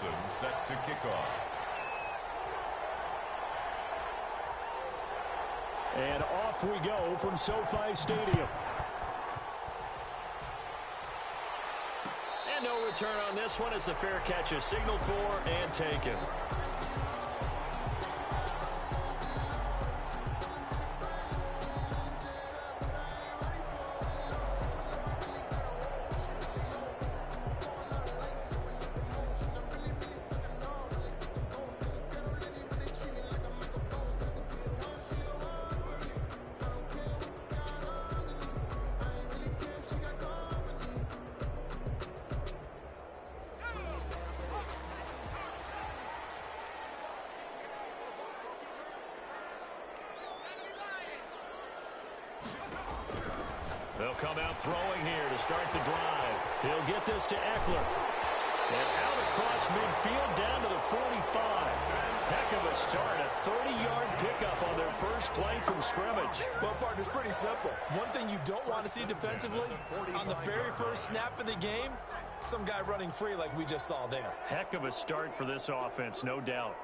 person set to kick off. And off we go from SoFi Stadium. And no return on this one as the fair catch is signaled for and taken. They'll come out throwing here to start the drive. He'll get this to Eckler. And out across midfield down to the 45. Heck of a start. A 30-yard pickup on their first play from scrimmage. Well, partner, it's pretty simple. One thing you don't want to see defensively, on the very first snap of the game, some guy running free like we just saw there. Heck of a start for this offense, no doubt.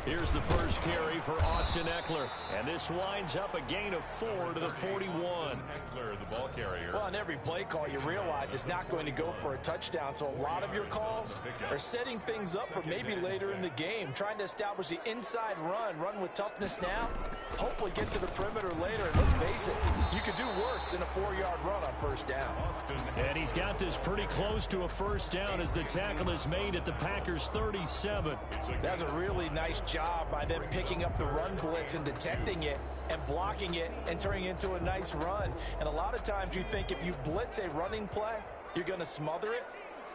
Here's the first carry for Austin Eckler. And this winds up a gain of 4 to the 41. Eckler, the ball carrier. Well, on every play call, you realize it's not going to go for a touchdown. So a lot of your calls are setting things up for maybe later in the game, trying to establish the inside run with toughness now, hopefully get to the perimeter later. And let's face it, you could do worse than a 4-yard run on first down. And he's got this pretty close to a first down as the tackle is made at the Packers' 37. That's a really nice job by them picking up the run blitz and detecting it and blocking it and turning it into a nice run. And a lot of times you think if you blitz a running play, you're going to smother it.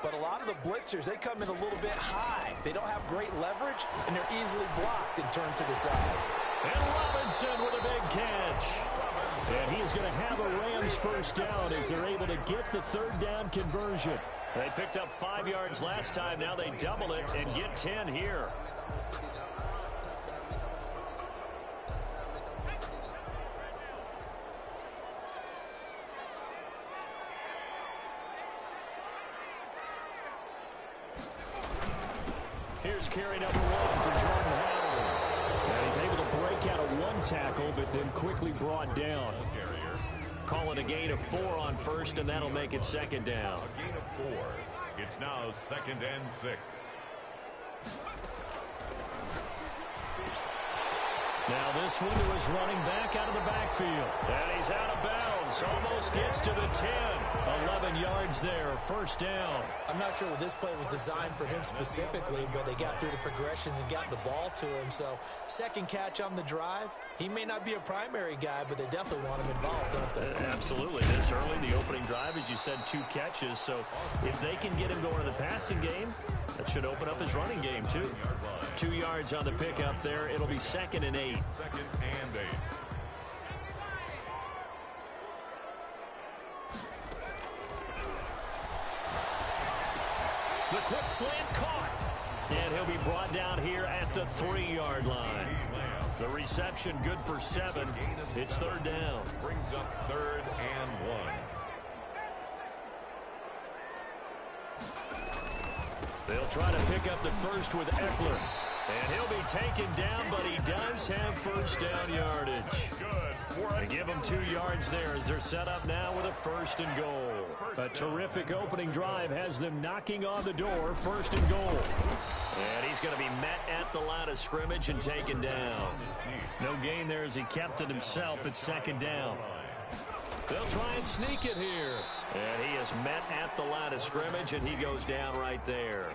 But a lot of the blitzers, they come in a little bit high. They don't have great leverage, and they're easily blocked and turned to the side. And Robinson with a big catch. And he's going to have a Rams first down as they're able to get the third down conversion. They picked up 5 yards last time. Now they double it and get 10 here. Here's carry number 1 for Jordan Howard. And he's able to break out of one tackle, but then quickly brought down. Call it a gain of 4 on first, and that'll make it second down. A gain of 4. It's now 2nd and 6. Now this one is running back out of the backfield. And he's out of bounds. Almost gets to the 10. 11 yards there. First down. I'm not sure that this play was designed for him specifically, but they got through the progressions and got the ball to him. So second catch on the drive. He may not be a primary guy, but they definitely want him involved, don't they? Absolutely. This early, the opening drive, as you said, 2 catches. So if they can get him going in the passing game, that should open up his running game, too. 2 yards on the pickup there. It'll be 2nd and 8. 2nd and 8. The quick slant caught. And he'll be brought down here at the 3-yard line. The reception good for 7. It's third down. Brings up 3rd and 1. They'll try to pick up the first with Eckler. And he'll be taken down, but he does have first down yardage. They give him 2 yards there as they're set up now with a 1st and goal. A terrific opening drive has them knocking on the door, 1st and goal. And he's going to be met at the line of scrimmage and taken down. No gain there as he kept it himself at 2nd down. They'll try and sneak it here. And he is met at the line of scrimmage, and he goes down right there.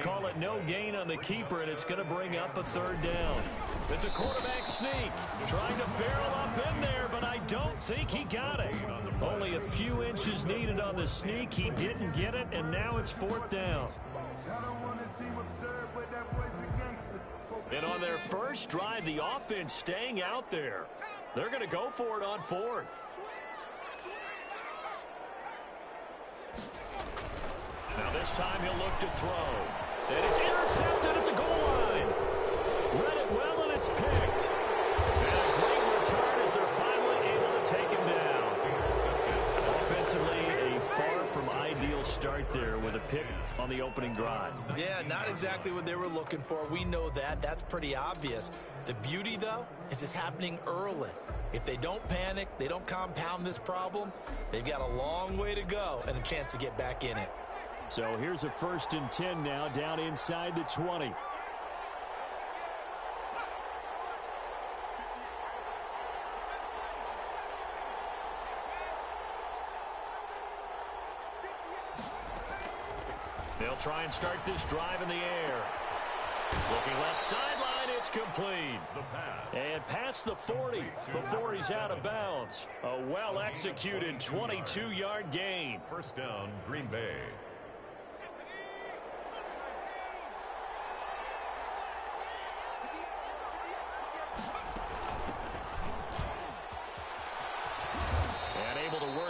Call it no gain on the keeper, and it's going to bring up a 3rd down. It's a quarterback sneak. Trying to barrel up in there, but I don't think he got it. Only a few inches needed on the sneak. He didn't get it, and now it's 4th down. And on their first drive, the offense staying out there. They're going to go for it on 4th. Now this time he'll look to throw. And it's intercepted at the goal line. Read it well, and it's picked. And a great return as they're finally able to take him down. Offensively, a far from ideal start there with with a pick on the opening drive. Yeah, not exactly what they were looking for. We know that. That's pretty obvious. The beauty, though, is it's happening early. If they don't panic, they don't compound this problem, they've got a long way to go and a chance to get back in it. So here's a 1st and 10 now, down inside the 20. They'll try and start this drive in the air. Looking left sideline, it's complete. The pass. And past the 40 before he's out of bounds. A well-executed 22-yard gain. First down, Green Bay.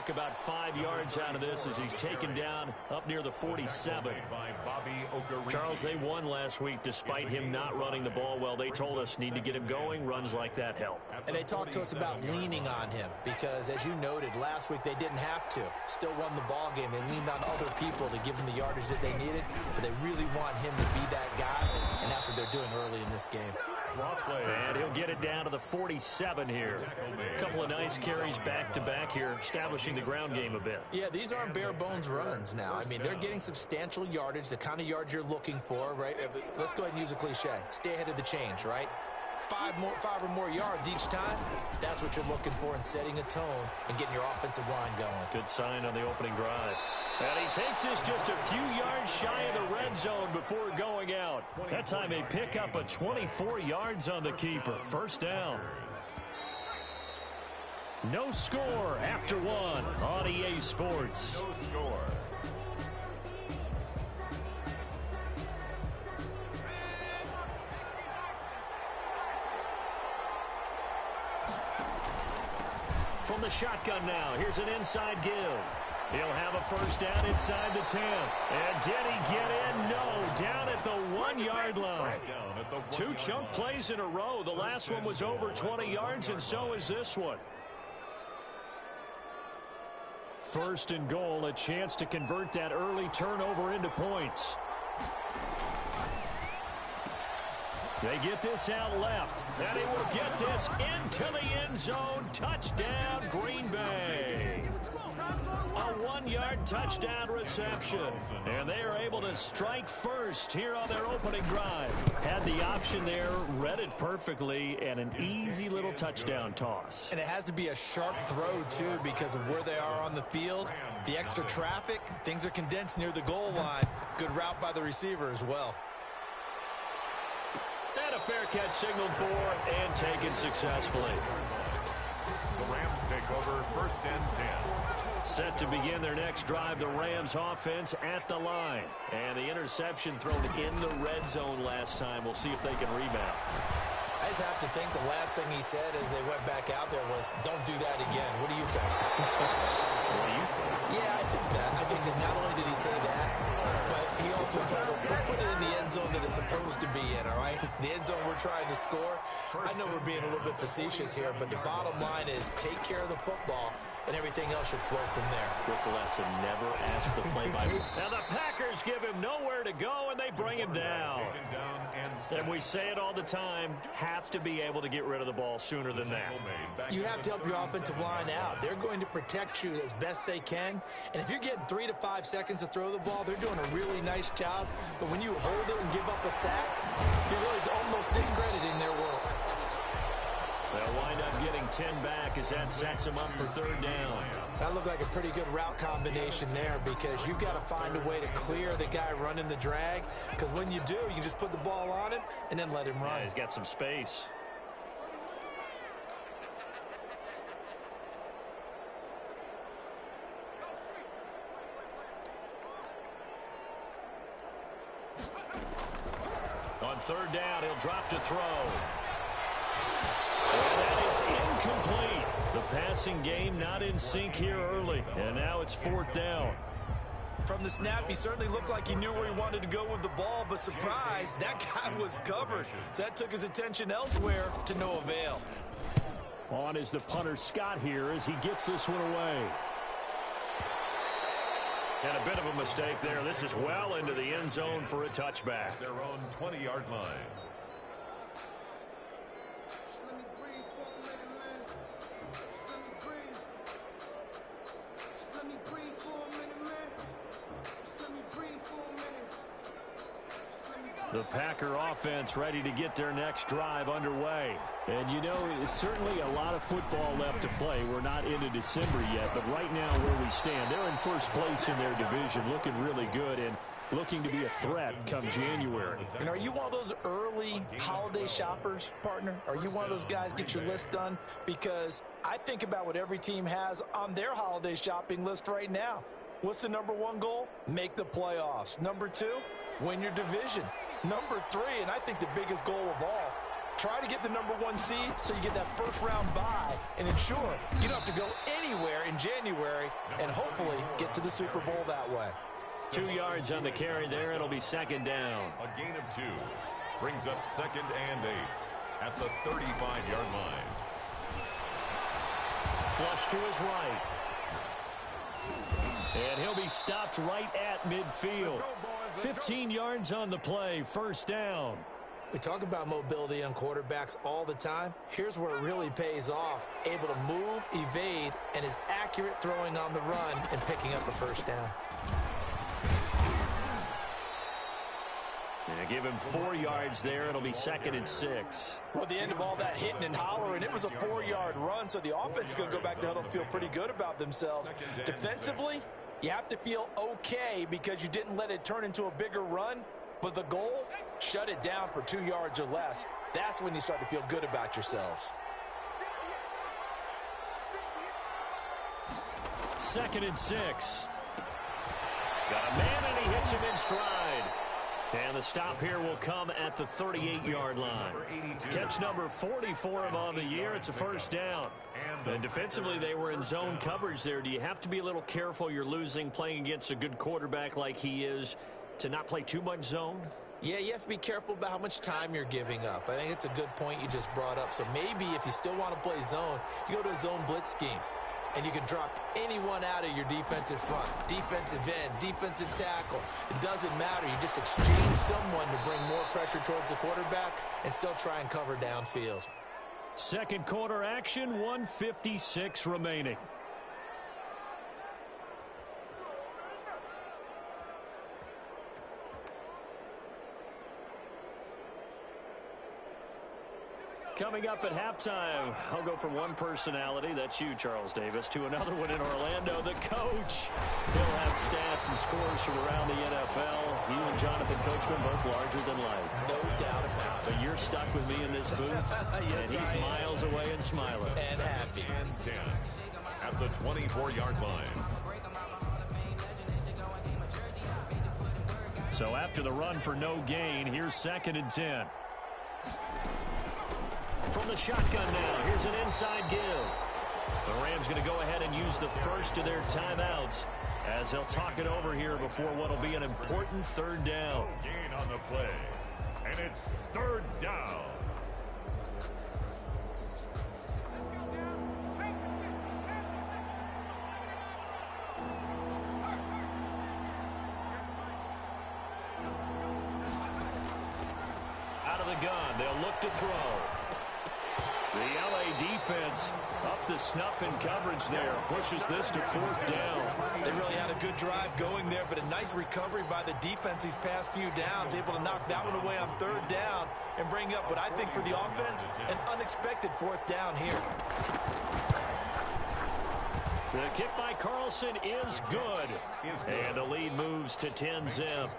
About 5 yards out of this as he's taken down up near the 47. Charles, they won last week despite him not running the ball well. They told us need to get him going. Runs like that help. And they talked to us about leaning on him because, as you noted, last week they didn't have to. Still won the ball game. They leaned on other people to give them the yardage that they needed, but they really want him to be that guy, and that's what they're doing early in this game. And he'll get it down to the 47 here. A couple of nice carries back-to-back here, establishing the ground game a bit. Yeah, these aren't bare-bones runs now. I mean, they're getting substantial yardage, the kind of yards you're looking for, right? Let's go ahead and use a cliche. Stay ahead of the change, right? Five or more yards each time, that's what you're looking for in setting a tone and getting your offensive line going. Good sign on the opening drive. And he takes this just a few yards shy of the red zone before going out. That time they pick up a 24 yards on the keeper. First down. No score after one on EA Sports. No score. From the shotgun now, here's an inside give. He'll have a first down inside the 10. And did he get in? No, down at the 1-yard line. Two chunk plays in a row. The last one was over 20 yards, and so is this one. First and goal, a chance to convert that early turnover into points. They get this out left, and he will get this into the end zone. Touchdown, Green Bay. A 1-yard touchdown reception. And they are able to strike first here on their opening drive. Had the option there, read it perfectly, and an easy little touchdown toss. And it has to be a sharp throw, too, because of where they are on the field. The extra traffic, things are condensed near the goal line. Good route by the receiver as well. And a fair catch signaled for and taken successfully. The Rams take over, first and 10. Set to begin their next drive, the Rams offense at the line. And the interception thrown in the red zone last time. We'll see if they can rebound. I just have to think the last thing he said as they went back out there was, don't do that again. What do you think? What do you think? Yeah, I think that. I think that not only did he say that, but he also told them, let's put it in the end zone that it's supposed to be in, all right? The end zone we're trying to score. I know we're being a little bit facetious here, but the bottom line is take care of the football, and everything else should flow from there. Quick lesson, never ask the play-by-play. Now the Packers give him nowhere to go, and they bring him down. And we say it all the time, have to be able to get rid of the ball sooner than that. You have to help your offensive line out. They're going to protect you as best they can. And if you're getting 3 to 5 seconds to throw the ball, they're doing a really nice job. But when you hold it and give up a sack, you're really almost discrediting their work. They'll wind up getting 10 back as that sets them up for third down. That looked like a pretty good route combination there because you've got to find a way to clear the guy running the drag. Because when you do, you can just put the ball on him and then let him run. Yeah, he's got some space. On third down, he'll drop to throw. And that is incomplete. The passing game not in sync here early. And now it's fourth down. From the snap, he certainly looked like he knew where he wanted to go with the ball, but surprise, that guy was covered. So that took his attention elsewhere to no avail. On is the punter Scott here as he gets this one away. And a bit of a mistake there. This is well into the end zone for a touchback. Their own 20-yard line. The Packer offense ready to get their next drive underway. And you know, it's certainly a lot of football left to play. We're not into December yet, but right now where we stand, they're in first place in their division, looking really good and looking to be a threat come January. And are you one of those early holiday shoppers, partner? Are you one of those guys get your list done? Because I think about what every team has on their holiday shopping list right now. What's the number one goal? Make the playoffs. Number two, win your division. Number three, and I think the biggest goal of all, try to get the number one seed so you get that first round bye and ensure you don't have to go anywhere in January and hopefully get to the Super Bowl that way. 2 yards on the carry there. It'll be second down. A gain of 2 brings up 2nd and 8 at the 35-yard line. Flush to his right. And he'll be stopped right at midfield. 15 yards on the play, first down. We talk about mobility on quarterbacks all the time. Here's where it really pays off. Able to move, evade, and is accurate throwing on the run and picking up a first down. Yeah, give him 4 yards there. It'll be 2nd and 6. Well, at the end of all that hitting and hollering, it was a 4-yard run, so the offense is going to go back to huddle and feel pretty good about themselves. Defensively, you have to feel okay because you didn't let it turn into a bigger run, but the goal, shut it down for 2 yards or less. That's when you start to feel good about yourselves. 2nd and 6. Got a man, and he hits him in stride. And the stop here will come at the 38-yard line. Catch number 40 for him on the year. It's a first down. And defensively, they were in zone coverage there. Do you have to be a little careful you're losing playing against a good quarterback like he is to not play too much zone? Yeah, you have to be careful about how much time you're giving up. I think it's a good point you just brought up. So maybe if you still want to play zone, you go to a zone blitz scheme. And you can drop anyone out of your defensive front, defensive end, defensive tackle. It doesn't matter. You just exchange someone to bring more pressure towards the quarterback and still try and cover downfield. Second quarter action, 1:56 remaining. Coming up at halftime, I'll go from one personality, that's you, Charles Davis, to another one in Orlando, the coach. He'll have stats and scores from around the NFL. You and Jonathan Coachman both larger than life. No doubt about it. But you're stuck with me in this booth, yes, and he's miles away and smiling. And happy. And 10 at the 24-yard line. So after the run for no gain, here's 2nd and 10. From the shotgun now, here's an inside give. The Rams going to go ahead and use the first of their timeouts as they'll talk it over here before what will be an important third down. Gain on the play, and it's 3rd down. Out of the gun, they'll look to throw. The LA defense up the snuff in coverage there. Pushes this to 4th down. They really had a good drive going there, but a nice recovery by the defense these past few downs. Able to knock that one away on 3rd down and bring up what I think for the offense, an unexpected 4th down here. The kick by Carlson is good. And the lead moves to 10-zip.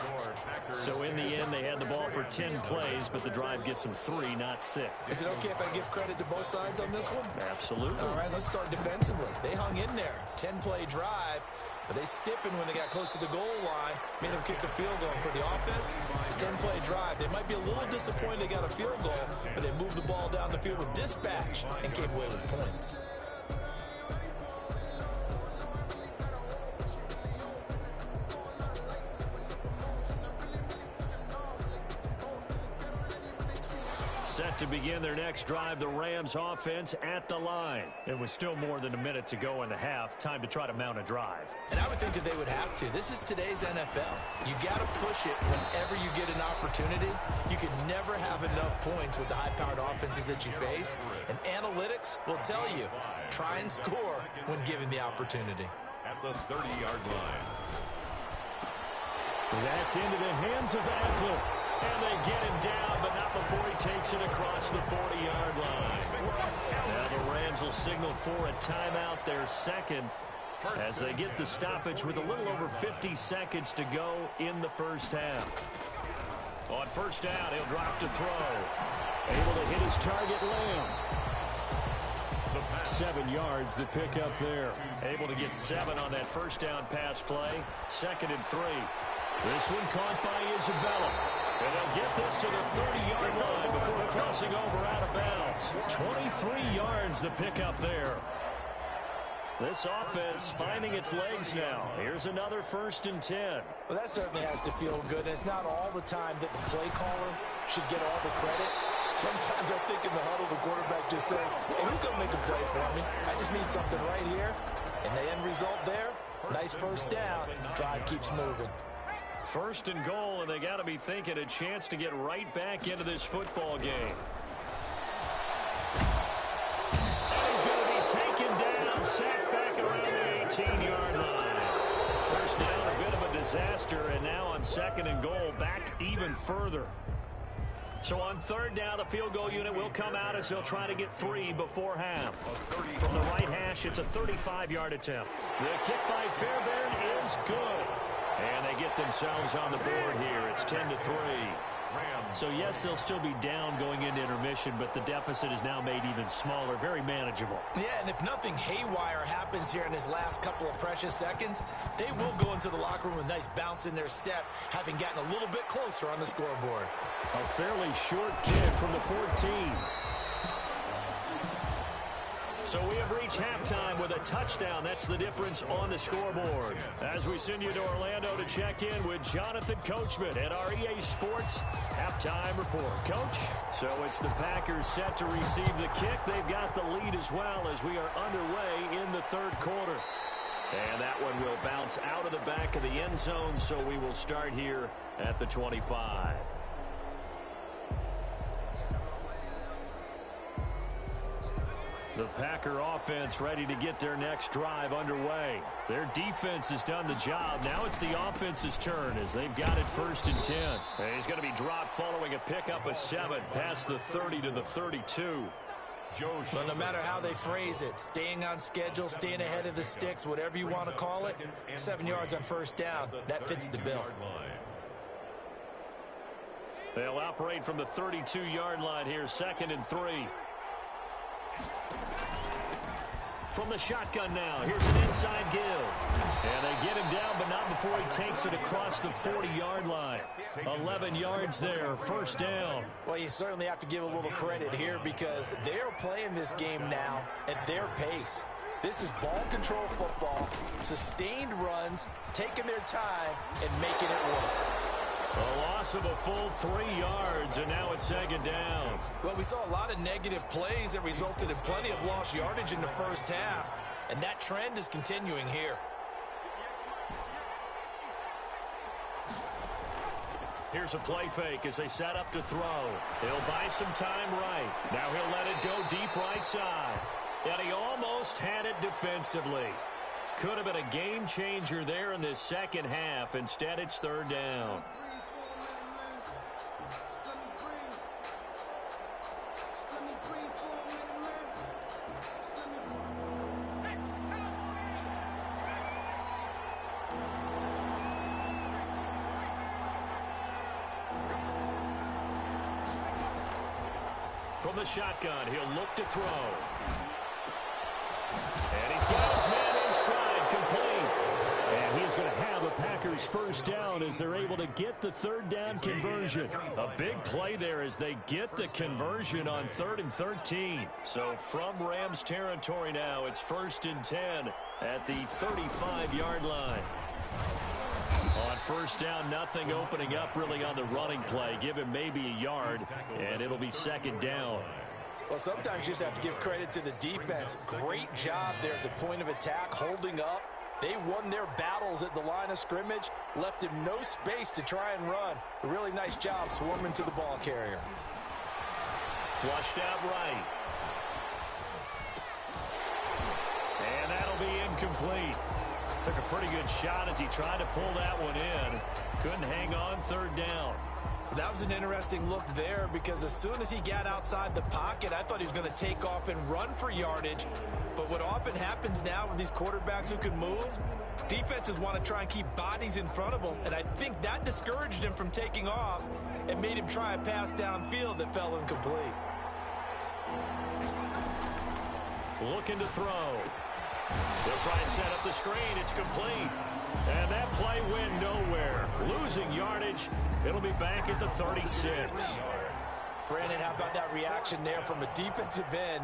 So in the end, they had the ball for 10 plays, but the drive gets them 3, not 6. Is it okay if I give credit to both sides on this one? Absolutely. All right, let's start defensively. They hung in there. 10-play drive, but they stiffened when they got close to the goal line, made them kick a field goal. For the offense, 10-play drive. They might be a little disappointed they got a field goal, but they moved the ball down the field with dispatch and came away with points. Set to begin their next drive, the Rams offense at the line. It was still more than a minute to go in the half. Time to try to mount a drive. And I would think that they would have to. This is today's NFL. You got to push it whenever you get an opportunity. You could never have enough points with the high-powered offenses that you face. And analytics will tell you, try and score when given the opportunity. At the 30-yard line. That's into the hands of Eckler. And they get him down, but not before he takes it across the 40-yard line. Now the Rams will signal for a timeout, their second, as they get the stoppage with a little over 50 seconds to go in the first half. On first down, he'll drop to throw. Able to hit his target, Lamb. 7 yards, the pickup there. Able to get 7 on that first down pass play. 2nd and 3. This one caught by Isabella. And they'll get this to the 30-yard line before crossing over out of bounds. 23 yards, the pickup there. This offense finding its legs now. Here's another 1st and 10. Well, that certainly has to feel good. It's not all the time that the play caller should get all the credit. Sometimes I think in the huddle, the quarterback just says, hey, who's going to make a play for me? I just need something right here. And the end result there, nice first down. Drive keeps moving. 1st and goal, and they got to be thinking a chance to get right back into this football game. And he's going to be taken down, sacked back around the 18-yard line. First down, a bit of a disaster, and now on 2nd and goal, back even further. So on 3rd down, the field goal unit will come out as he'll try to get 3 before half. From the right hash, it's a 35-yard attempt. The kick by Fairbairn is good. And they get themselves on the board here. It's 10-3. So, yes, they'll still be down going into intermission, but the deficit is now made even smaller, very manageable. Yeah, and if nothing haywire happens here in his last couple of precious seconds, they will go into the locker room with a nice bounce in their step, having gotten a little bit closer on the scoreboard. A fairly short kick from the 14. So we have reached halftime with a touchdown. That's the difference on the scoreboard. As we send you to Orlando to check in with Jonathan Coachman at our EA Sports Halftime Report. Coach? So it's the Packers set to receive the kick. They've got the lead as well as we are underway in the 3rd quarter. And that one will bounce out of the back of the end zone, so we will start here at the 25. The Packer offense ready to get their next drive underway. Their defense has done the job. Now it's the offense's turn as they've got it 1st and 10. And he's going to be dropped following a pickup of 7 past the 30 to the 32. Well, no matter how they phrase it, staying on schedule, staying ahead of the sticks, whatever you want to call it, 7 yards on 1st down, that fits the bill. They'll operate from the 32-yard line here, 2nd and 3. From the shotgun now, here's an inside give. And they get him down, but not before he takes it across the 40-yard line. 11 yards there, 1st down. Well, you certainly have to give a little credit here because they're playing this game now at their pace. This is ball control football, sustained runs, taking their time, and making it work. A loss of a full 3 yards, and now it's 2nd down. Well, we saw a lot of negative plays that resulted in plenty of lost yardage in the first half, and that trend is continuing here. Here's a play fake as they set up to throw. He'll buy some time right. Now he'll let it go deep right side. And he almost had it defensively. Could have been a game changer there in this second half. Instead, it's 3rd down. From the shotgun, he'll look to throw. And he's got his man in stride, complete. And he's going to have a Packers 1st down as they're able to get the 3rd down conversion. A big play there as they get the conversion on 3rd and 13. So from Rams territory now, it's 1st and 10 at the 35-yard line. On first down, nothing opening up really on the running play. Give him maybe a yard, and it'll be second down. Well, sometimes you just have to give credit to the defense. Great job there at the point of attack, holding up. They won their battles at the line of scrimmage, left him no space to try and run. A really nice job swarming to the ball carrier. Flushed out right. And that'll be incomplete. Took a pretty good shot as he tried to pull that one in. Couldn't hang on third down. That was an interesting look there because as soon as he got outside the pocket, I thought he was going to take off and run for yardage. But what often happens now with these quarterbacks who can move, defenses want to try and keep bodies in front of them, and I think that discouraged him from taking off and made him try a pass downfield that fell incomplete. Looking to throw. They'll try and set up the screen. It's complete. And that play went nowhere. Losing yardage. It'll be back at the 36. Brandon, how about that reaction there from a defensive end?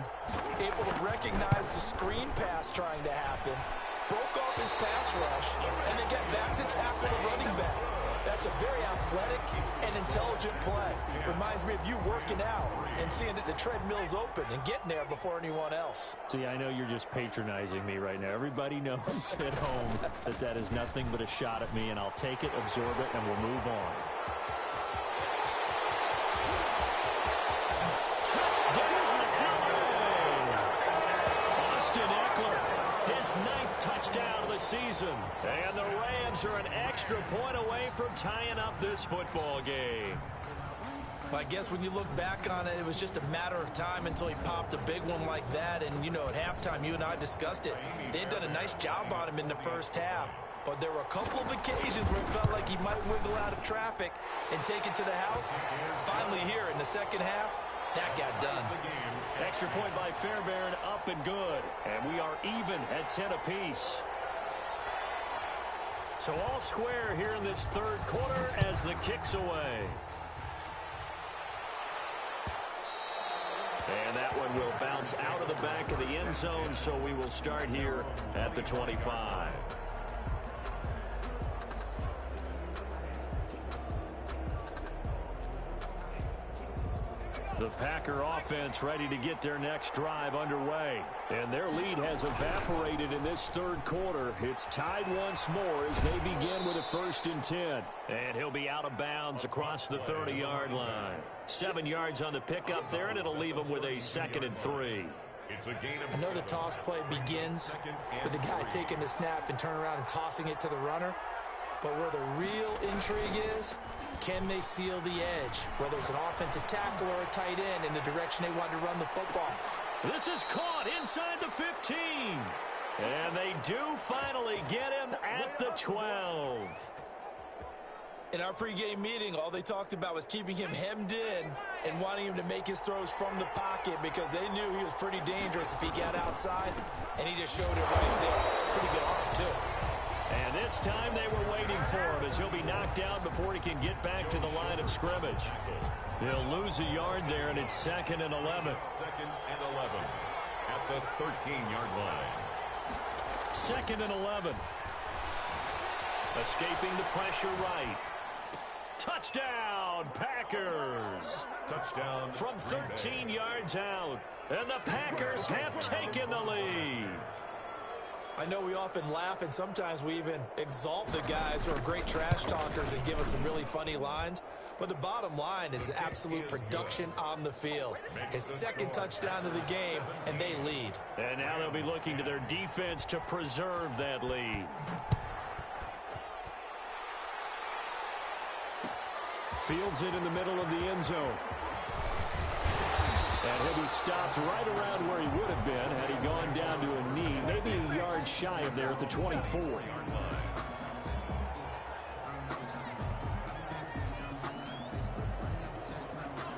Able to recognize the screen pass trying to happen. Broke off his pass rush. And then get back to tackle the running back. That's a very athletic and intelligent play. Reminds me of you working out and seeing that the treadmill's open and getting there before anyone else. See, I know you're just patronizing me right now. Everybody knows at home that that is nothing but a shot at me, and I'll take it, absorb it, and we'll move on. Touchdown, LA! Austin Eckler, his 9th touchdown of the season. And the Rams are an extra point away from tying up this football game. I guess when you look back on it, it was just a matter of time until he popped a big one like that. And, you know, at halftime, you and I discussed it. They had done a nice job on him in the first half. But there were a couple of occasions where it felt like he might wiggle out of traffic and take it to the house. Finally here in the second half, that got done. Extra point by Fairbairn, up and good. And we are even at 10 apiece. So all square here in this third quarter as the kick's away. And that one will bounce out of the back of the end zone, so we will start here at the 25. The Packer offense ready to get their next drive underway. And their lead has evaporated in this third quarter. It's tied once more as they begin with a 1st and 10. And he'll be out of bounds across the 30-yard line. 7 yards on the pickup there, and it'll leave him with a 2nd and 3. I know the toss play begins with the guy taking the snap and turning around and tossing it to the runner. But where the real intrigue is, can they seal the edge, whether it's an offensive tackle or a tight end in the direction they want to run the football? This is caught inside the 15. And they do finally get him at the 12. In our pregame meeting, all they talked about was keeping him hemmed in and wanting him to make his throws from the pocket because they knew he was pretty dangerous if he got outside, and he just showed it right there. Pretty good arm, too. And this time they were waiting for him as he'll be knocked down before he can get back to the line of scrimmage. They'll lose a yard there, and it's 2nd and 11. 2nd and 11 at the 13-yard line. 2nd and 11. Escaping the pressure right. Touchdown, Packers. Touchdown. From 13 yards out. And the Packers have taken the lead. I know we often laugh, and sometimes we even exalt the guys who are great trash talkers and give us some really funny lines. But the bottom line is absolute production on the field. His 2nd touchdown of the game, and they lead. And now they'll be looking to their defense to preserve that lead. Fields it in the middle of the end zone. And he'll be stopped right around where he would have been had he gone down to a knee, maybe a yard shy of there at the 24.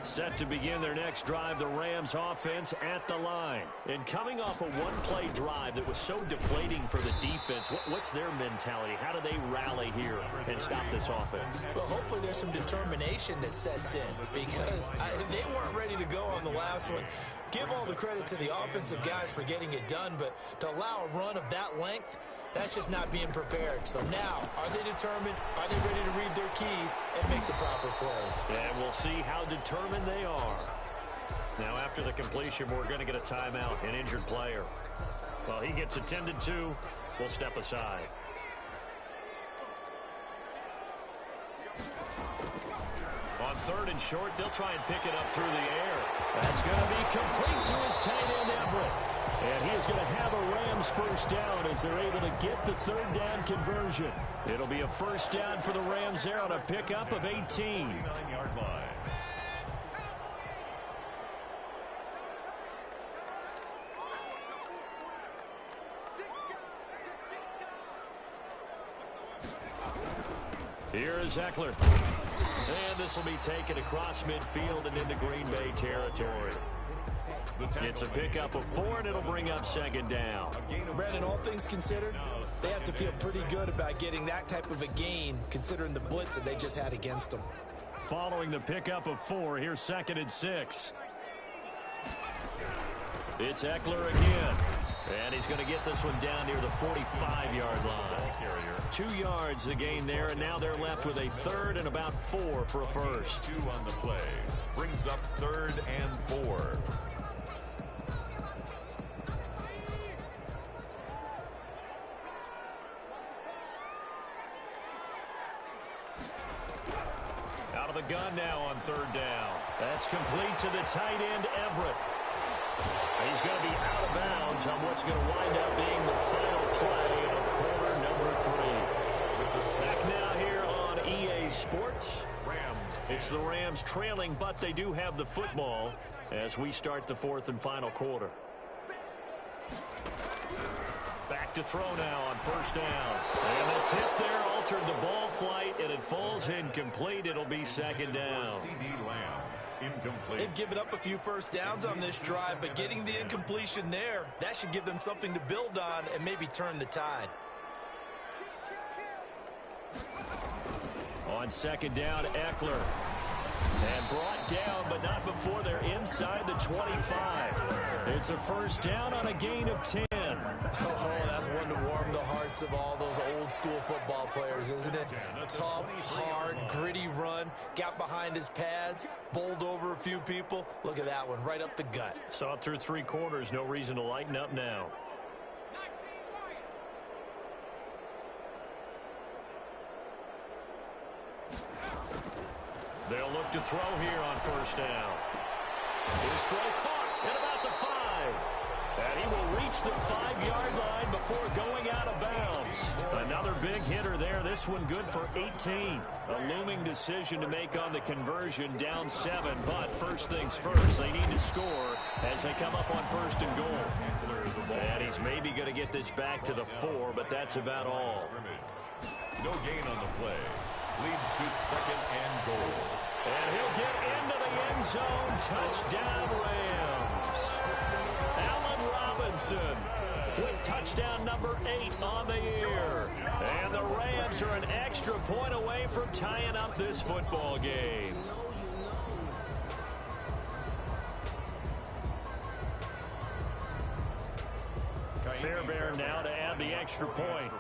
Set to begin their next drive, the Rams offense at the line. And coming off a one-play drive that was so deflating for the defense, what's their mentality? How do they rally here and stop this offense? Well, hopefully there's some determination that sets in because they weren't ready to go on the last one. Give all the credit to the offensive guys for getting it done, but to allow a run of that length, that's just not being prepared. So now, are they determined? Are they ready to read their keys and make the proper plays? And we'll see how determined they are. Now, after the completion, we're going to get a timeout, an injured player. Well, he gets attended to. We'll step aside. On 3rd and short, they'll try and pick it up through the air. That's going to be complete to his tight end, Everett. And he is going to have a Rams first down as they're able to get the 3rd down conversion. It'll be a first down for the Rams there on a pickup of 18. 9-yard line. Here is Eckler. And this will be taken across midfield and into Green Bay territory. It's a pickup of 4, and it'll bring up 2nd down. Brandon, all things considered, they have to feel pretty good about getting that type of a gain, considering the blitz that they just had against them. Following the pickup of 4, here's 2nd and 6. It's Eckler again. And he's going to get this one down near the 45-yard line. 2 yards the gain there, and now they're left with a 3rd and about 4 for a first. 2 on the play. Brings up 3rd and 4. Out of the gun now on 3rd down. That's complete to the tight end, Everett. He's going to be out of bounds on what's going to wind up being the final play of quarter number 3. Back now here on EA Sports. It's the Rams trailing, but they do have the football as we start the 4th and final quarter. Back to throw now on 1st down. And the tip there altered the ball flight, and it falls incomplete. It'll be 2nd down. Incomplete. They've given up a few first downs on this drive, but getting the incompletion there, that should give them something to build on and maybe turn the tide. On 2nd down, Eckler. And brought down, but not before they're inside the 25. It's a first down on a gain of 10. Oh, that's one to warm the hearts of all those old school football players, isn't it? Tough, hard, gritty run, got behind his pads, bowled over a few people. Look at that one, right up the gut. Saw it through 3 quarters, no reason to lighten up now. They'll look to throw here on 1st down. His throw caught at about the 5. And he will reach the 5-yard line before going out of bounds. Another big hitter there. This one good for 18. A looming decision to make on the conversion, down 7. But first things first, they need to score as they come up on 1st and goal. And he's maybe going to get this back to the 4, but that's about all. No gain on the play. Leads to 2nd and goal. And he'll get into the end zone. Touchdown, Rams. Allen Robinson with touchdown number 8 on the year. And the Rams are an extra point away from tying up this football game. Fairbairn now to add the extra point.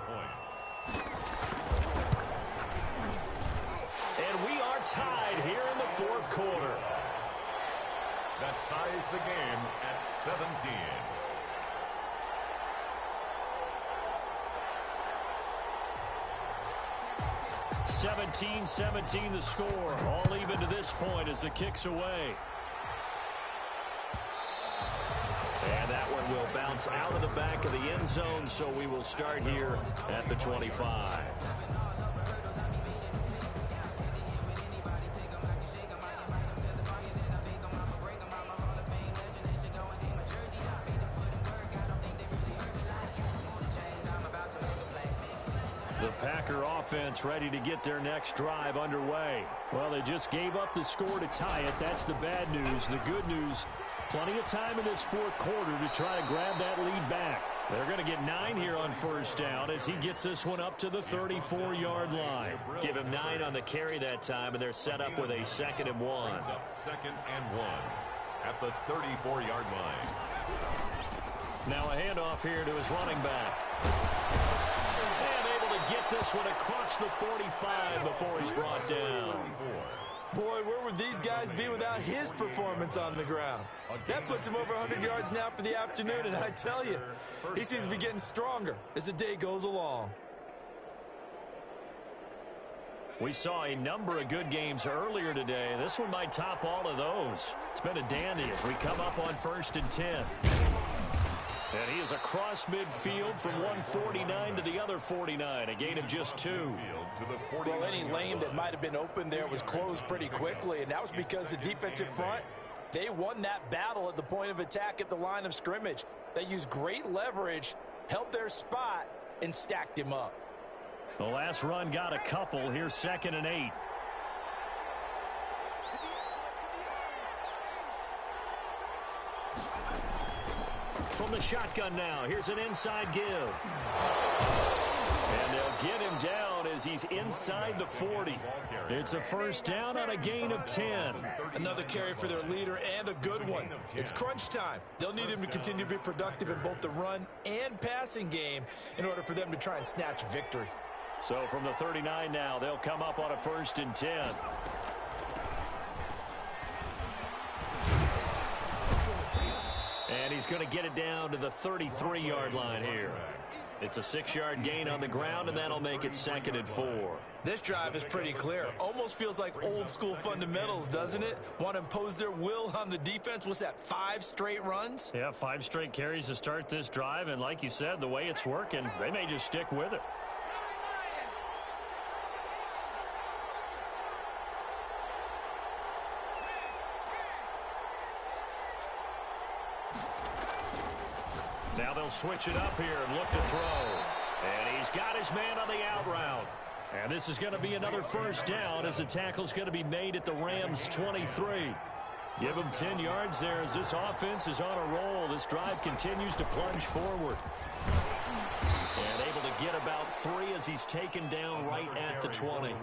And we are tied here in the 4th quarter. That ties the game at 17. (17-17) the score. All even to this point as the kick's away. And that one will bounce out of the back of the end zone, so we will start here at the 25. The Packer offense ready to get their next drive underway. Well, they just gave up the score to tie it. That's the bad news. The good news, plenty of time in this fourth quarter to try to grab that lead back. They're going to get 9 here on first down as he gets this one up to the 34-yard line. Give him 9 on the carry that time, and they're set up with a 2nd and 1. Brings up 2nd and 1 at the 34-yard line. Now a handoff here to his running back. And able to get this one across the 45 before he's brought down. Boy, where would these guys be without his performance on the ground? That puts him over 100 yards now for the afternoon, and I tell you, he seems to be getting stronger as the day goes along. We saw a number of good games earlier today. This one might top all of those. It's been a dandy as we come up on 1st and 10. And he is across midfield from 149 to the other 49, a gain of just 2. Well, any lane that might have been open there was closed pretty quickly, and that was because the defensive front, they won that battle at the point of attack at the line of scrimmage. They used great leverage, held their spot, and stacked him up. The last run got a couple. Here's 2nd and 8. From the shotgun now, here's an inside give. And they'll get him down as he's inside the 40. It's a first down on a gain of 10. Another carry for their leader and a good one. It's crunch time. They'll need him to continue to be productive in both the run and passing game in order for them to try and snatch victory. So from the 39 now, they'll come up on a 1st and 10. And he's going to get it down to the 33-yard line here. It's a 6-yard gain on the ground, and that'll make it 2nd and 4. This drive is pretty clear. Almost feels like old-school fundamentals, doesn't it? Want to impose their will on the defense. What's that, 5 straight runs? Yeah, 5 straight carries to start this drive, and like you said, the way it's working, they may just stick with it. Now they'll switch it up here and look to throw. And he's got his man on the out route. And this is going to be another first down as the tackle's going to be made at the Rams' 23. Give him 10 yards there as this offense is on a roll. This drive continues to plunge forward. And able to get about 3 as he's taken down right at the 20.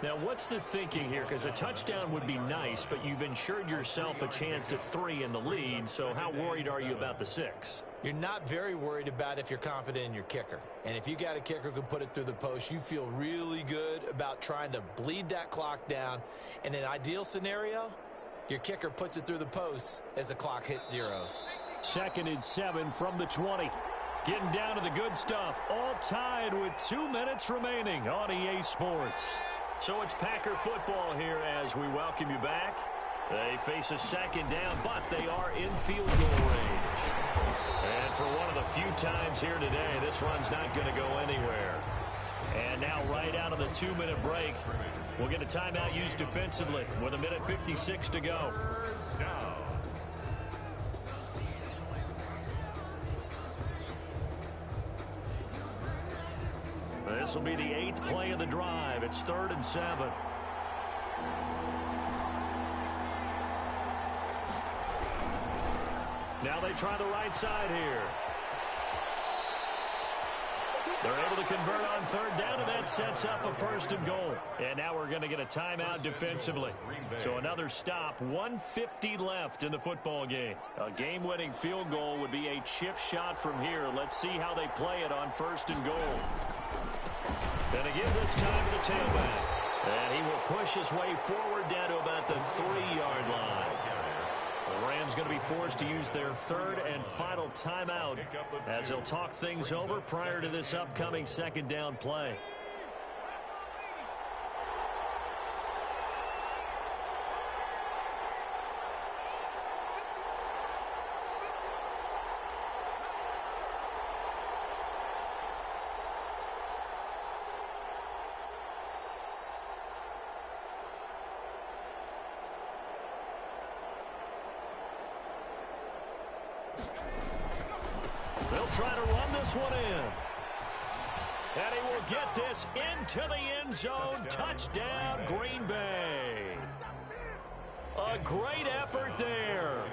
Now, what's the thinking here? Because a touchdown would be nice, but you've ensured yourself a chance at 3 in the lead. So how worried are you about the 6? You're not very worried about if you're confident in your kicker. And if you got a kicker who can put it through the post, you feel really good about trying to bleed that clock down. In an ideal scenario, your kicker puts it through the post as the clock hits zeros. 2nd and 7 from the 20. Getting down to the good stuff. All tied with 2 minutes remaining on EA Sports. So it's Packer football here as we welcome you back. They face a 2nd down, but they are in field goal range. And for one of the few times here today, this run's not going to go anywhere. And now right out of the 2-minute break, we'll get a timeout used defensively with 1:56 to go. This will be the 8th play of the drive. It's 3rd and 7. Now they try the right side here. They're able to convert on 3rd down, and that sets up a 1st and goal. And now we're going to get a timeout defensively. So another stop, 1:50 left in the football game. A game-winning field goal would be a chip shot from here. Let's see how they play it on 1st and goal. Going to give this time to the tailback. And he will push his way forward down to about the 3-yard line. The Rams going to be forced to use their 3rd and final timeout as they'll talk things over prior to this upcoming 2nd down play. They'll try to run this one in. And he will get this into the end zone. Touchdown, Green Bay. A great effort there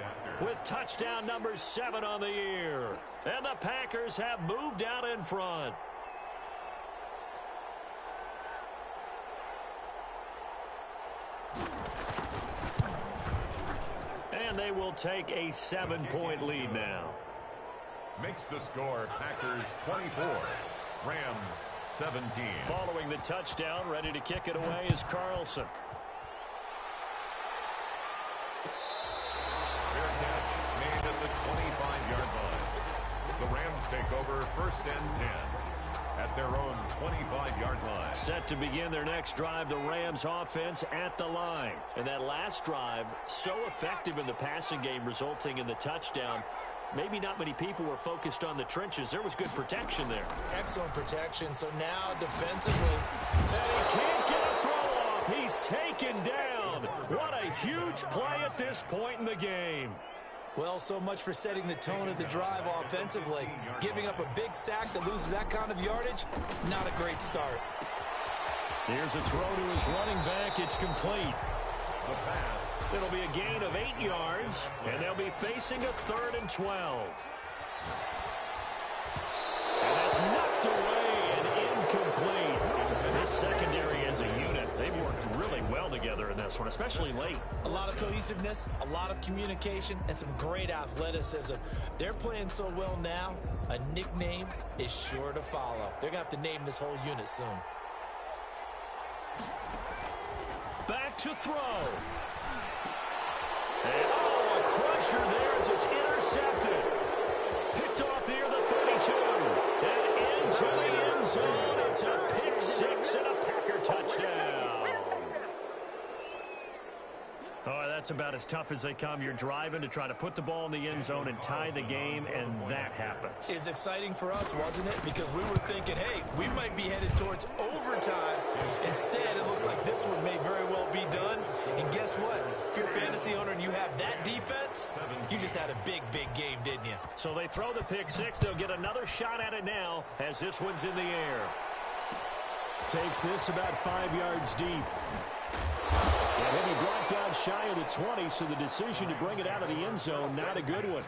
with touchdown number 7 on the year. And the Packers have moved out in front. And they will take a 7-point lead now. Makes the score Packers 24, Rams 17. Following the touchdown, ready to kick it away is Carlson. Fair catch made at the 25-yard line. The Rams take over 1st and 10 at their own 25-yard line. Set to begin their next drive, the Rams offense at the line. And that last drive, so effective in the passing game, resulting in the touchdown. Maybe not many people were focused on the trenches. There was good protection there. Excellent protection. So now defensively. And he can't get a throw off. He's taken down. What a huge play at this point in the game. Well, so much for setting the tone of the drive offensively. Giving up a big sack that loses that kind of yardage, not a great start. Here's a throw to his running back. It's complete. The pass. It'll be a gain of 8 yards, and they'll be facing a 3rd and 12. And that's knocked away and incomplete. This secondary as a unit, they've worked really well together in this one, especially late. A lot of cohesiveness, a lot of communication, and some great athleticism. They're playing so well now, a nickname is sure to follow. They're going to have to name this whole unit soon. Back to throw. And oh, a crusher there as it's intercepted. Picked off near the 32. And into the end zone. It's a pick 6 and a Packer touchdown. Oh, that's about as tough as they come. You're driving to try to put the ball in the end zone and tie the game, and that happens. It's exciting for us, wasn't it? Because we were thinking, hey, we might be headed towards overtime. Instead, it looks like this one may very well be done. And guess what? If you're a fantasy owner and you have that defense, you just had a big, big game, didn't you? So they throw the pick 6. They'll get another shot at it now as this one's in the air. Takes this about 5 yards deep. And he'll be brought down shy of the 20, so the decision to bring it out of the end zone, not a good one.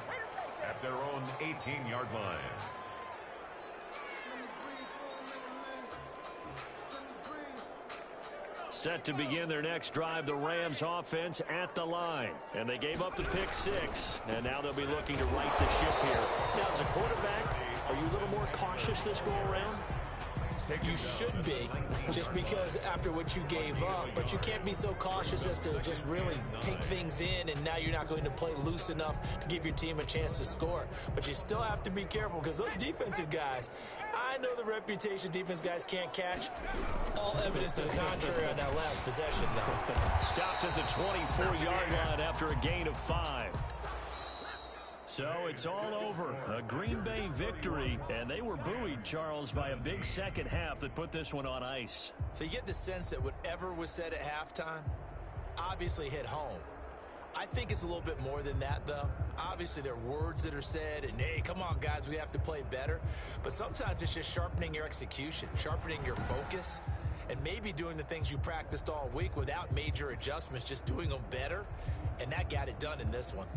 At their own 18-yard line. Set to begin their next drive, the Rams offense at the line. And they gave up the pick 6, and now they'll be looking to right the ship here. Now, as a quarterback, are you a little more cautious this go-around? You should be, just because after what you gave up, but you can't be so cautious as to just really take things in, and now you're not going to play loose enough to give your team a chance to score. But you still have to be careful, because those defensive guys, I know the reputation defense guys can't catch. All evidence to the contrary on that last possession, though. Stopped at the 24-yard line after a gain of 5. So it's all over. A Green Bay victory, and they were buoyed, Charles, by a big second half that put this one on ice. So you get the sense that whatever was said at halftime obviously hit home. I think it's a little bit more than that, though. Obviously, there are words that are said, and, hey, come on, guys, we have to play better. But sometimes it's just sharpening your execution, sharpening your focus, and maybe doing the things you practiced all week without major adjustments, just doing them better, and that got it done in this one.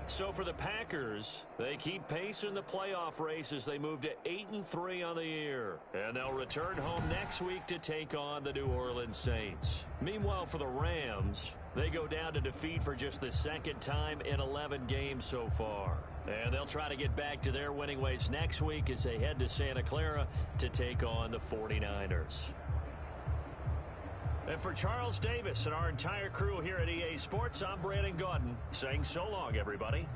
So for the Packers, they keep pace in the playoff race as they move to 8-3 on the year. And they'll return home next week to take on the New Orleans Saints. Meanwhile, for the Rams, they go down to defeat for just the second time in 11 games so far. And they'll try to get back to their winning ways next week as they head to Santa Clara to take on the 49ers. And for Charles Davis and our entire crew here at EA Sports, I'm Brandon Gaudin saying so long, everybody.